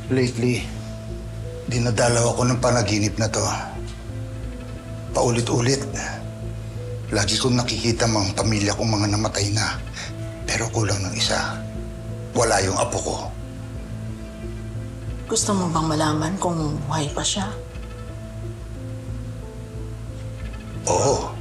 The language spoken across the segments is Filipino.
Lately, dinadalaw ako ng panaginip na to. Paulit-ulit. Lagi kong nakikita mga pamilya kong mga namatay na. Pero kulang ng isa. Wala yung apo ko. Gusto mo bang malaman kung buhay pa siya? Oo.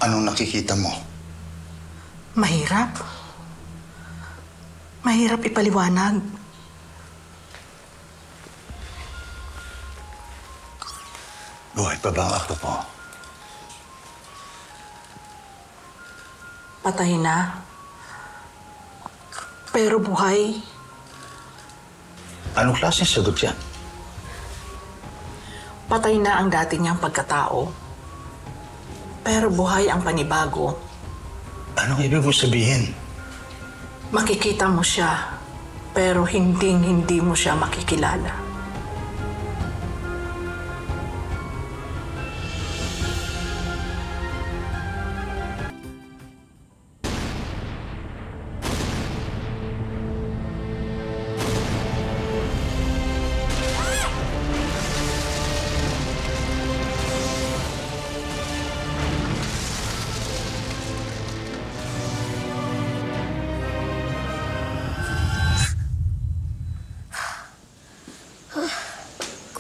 Anong nakikita mo? Mahirap. Mahirap ipaliwanag. Buhay pa ba ang apo ko? Patay na. Pero buhay. Anong klaseng sagot yan? Patay na ang dati niyang pagkatao. Pero buhay ang panibago. Anong ibig mo sabihin? Makikita mo siya, pero hindi mo siya makikilala.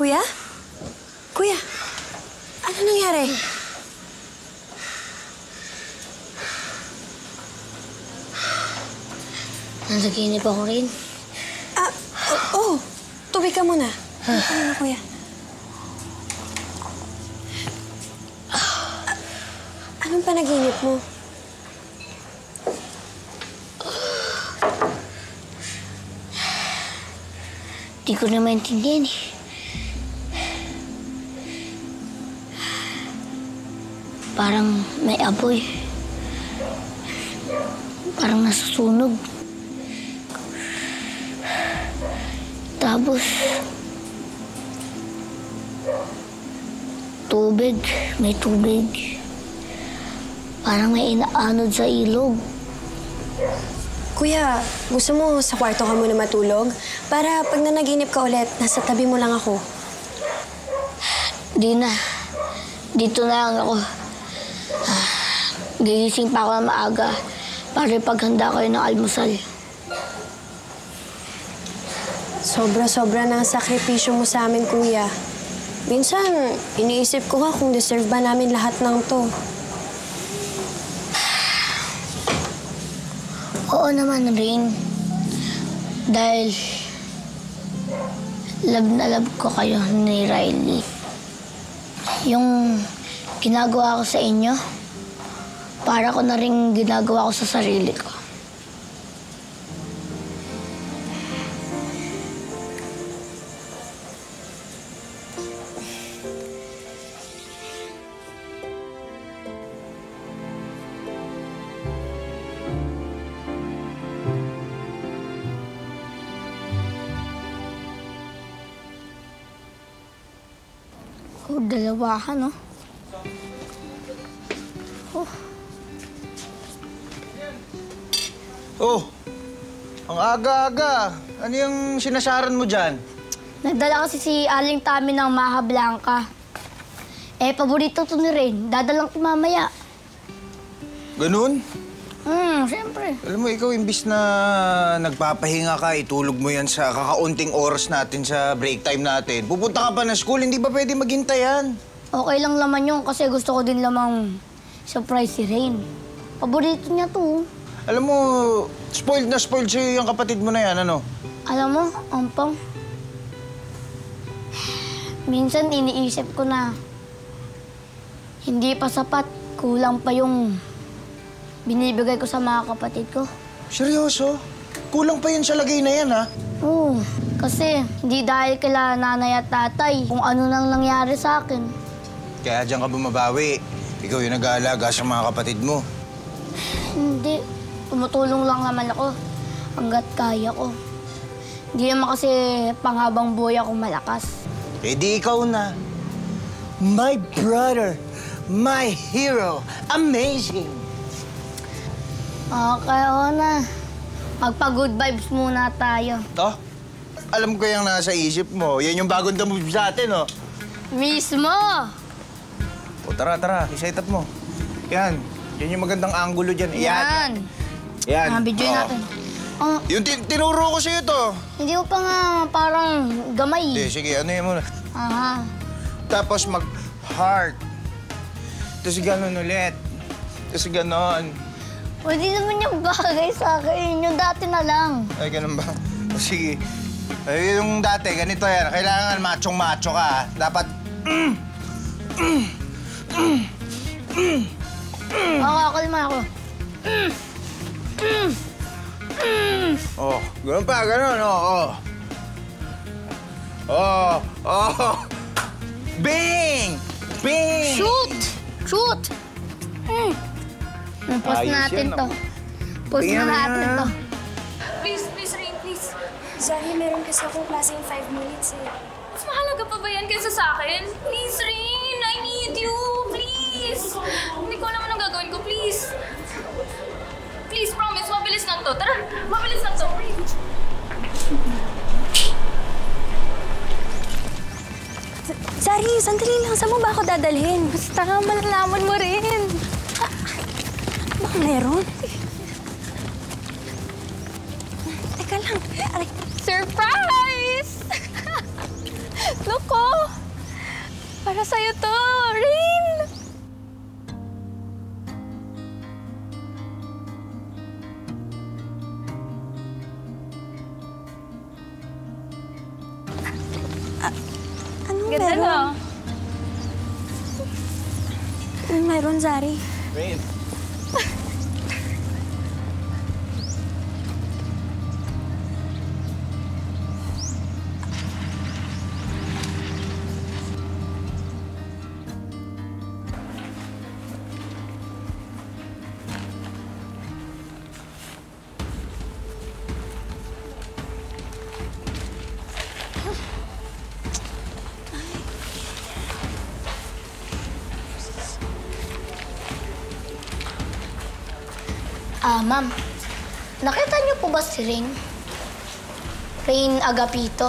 Kuya? Kuya? Ano nangyari? Nanaginip ako rin. Tubig ka muna. Ano, kuya? Anong panaginip mo? Di ko na maintindihan eh. Parang may apoy. Parang nasusunog. Tapos, tubig. May tubig. Parang may inaanod sa ilog. Kuya, gusto mo sa kwarto ka muna matulog? Para pag nanaginip ka ulit, nasa tabi mo lang ako. Di na. Dito na lang ako. Gigising pa ako na maaga para ipaghanda kayo ng almusal. Sobra-sobra na ang sakripisyo mo sa amin, kuya. Minsan, iniisip ko nga kung deserve ba namin lahat ng to. Oo naman, Rain. Dahil love na love ko kayo ni Riley. Yung ginagawa ko sa inyo, para ko na rin ginagawa ko sa sarili ko. Dalawa ka, no? Oh, ang aga-aga. Ano yung sinasaran mo dyan? Nagdala kasi si Aling Tami ng Maha Blanca. Paborito to ni Rain. Dadalang ko mamaya. Ganun? Siyempre. Alam mo, ikaw imbis na nagpapahinga ka, itulog mo yan sa kakaunting oras natin sa break time natin. Pupunta ka pa ng school, hindi ba pwede maghintay yan? Okay lang laman yun kasi gusto ko din lamang surprise si Rain. Paborito niya to. Alam mo, spoiled na spoiled sa'yo yung kapatid mo na yan, ano? Alam mo, Ampang, minsan iniisip ko na hindi pa sapat, kulang pa yung binibigay ko sa mga kapatid ko. Seryoso? Kulang pa yun sa lagay na yan, ha? Oo, kasi hindi dahil kila nanay at tatay kung ano nang nangyari sa akin. Kaya diyan ka bumabawi. Ikaw yung nag-aalaga sa mga kapatid mo. Hindi, tumutulong lang naman ako hanggat kaya ko. Hindi naman kasi panghabang buhay ako malakas. Eh di ikaw na. My brother, my hero, amazing. Okay, na. Magpa-good vibes muna tayo. To? Alam ko yung nasa isip mo. Yan yung bagong move sa atin, oh. Mismo! O tara, set up mo. Yan. Yan yung magandang angulo dyan. Yan. Yan. Video Oo. natin. Oh, Yung tinuro ko sa'yo to. hindi mo pa nga parang gamay. Hindi, sige, ano yun muna. Aha. Tapos mag-heart. Tapos ganon ulit. Tapos ganon. Pwede naman yung bagay sa akin. Yung dati na lang. Ay, ganun ba? O, sige. Ay, yung dati, ganito yan. Kailangan machong-macho ka, ha? Dapat... Makakalma ako. Oh, ganun pa, ganun, oh. Oh, oh. Bing! Bing! Shoot! Shoot! Post Ayos natin yan, to. Post Tingnan na mo natin yan, to. Please, Rain, please. Zari, meron kasi akong klase in 5 minutes eh. Mas mahalaga pa ba yan kaysa sa akin? Please, Rain, I need you. Please. Hindi ko alam anong gagawin ko, please. Please, promise, mabilis lang to. Tara, mabilis lang to. Zari, sandali lang. Saan mo ba ako dadalhin? Basta nga, malalaman mo rin. Baka meron. Teka lang. Aray. Surprise! Loko! Para sa'yo to, Rain! Anong Ganda, meron? no? Anong meron, Zari? Rain. Ma'am. Nakita niyo po ba si Rain? Rain Agapito.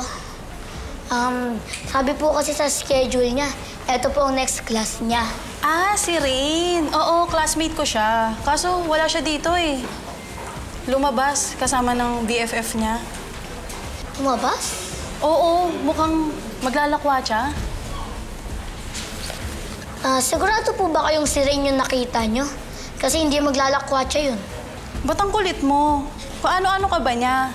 Sabi po kasi sa schedule niya, eto po ang next class niya. Ah, si Rain. Oo, classmate ko siya. Kaso wala siya dito eh. Lumabas kasama ng BFF niya. Lumabas? Oo, mukhang maglalakwa siya. Sigurado po ba kayong si Rain yung nakita niyo? Kasi hindi maglalakwatsa yun. Ba't ang kulit mo? Paano-ano ka ba niya?